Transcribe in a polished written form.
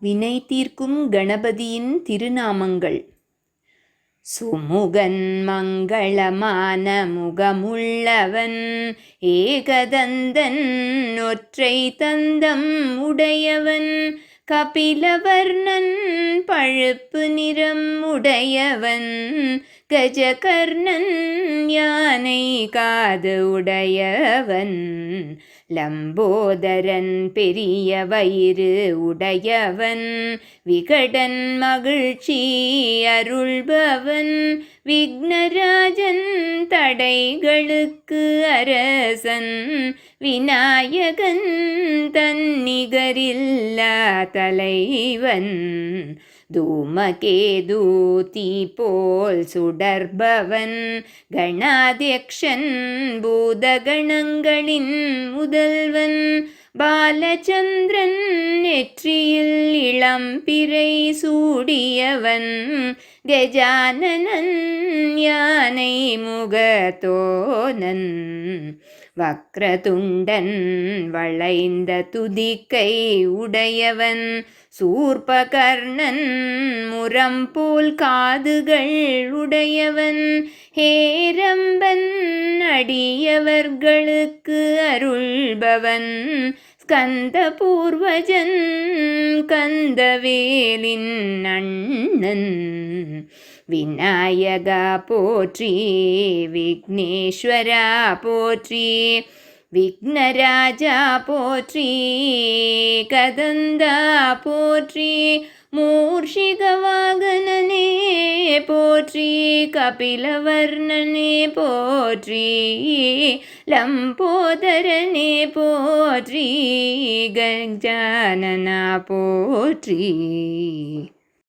வினை தீர்க்கும் கணபதியின் திருநாமங்கள். சுமுகன் மங்களமான முகமுள்ளவன், ஏகதந்தன் ஒற்றை தந்தம் உடையவன், கபிலவர்ணன் பழுப்பு நிறம் உடையவன், கஜகர்ணன் யானை காது உடையவன், லம்போதரன் பெரிய வயிறு உடையவன், விகடன் மகிழ்ச்சி அருள்பவன், விக்னராஜன் தடைகளுக்கு அரசன், விநாயகன் தன்னிகரில்லா தலைவன், தூமகேது தீ போல் சுடர்பவன், கணாத்யக்ஷன் பூதகணங்களின் முதல்வன், பாலச்சந்திரன் நெற்றியில் இளம்பிறை சூடியவன், கஜானனன் யானை முகத்தோனன், வக்ரதுண்டன் வளைந்த துதிக்கை உடையவன், சூர்பகர்ணன் முரம்போல் காதுகள் உடையவன், ஹேரம்பன் அடியவர்களுக்கு அருள்பவன், ஸ்கந்த பூர்வஜன் கந்தவேலின் அண்ணன், விநாயகா போற்றி விக்னேஸ்வரா போற்றி, விக்னராஜா போற்றி, கதந்தா போற்றி, மூர்ஷிகவாகனனே போற்றி, கபிலவர்ணனே போற்றி, லம்போதரனே போற்றி, கஜானனா போற்றி.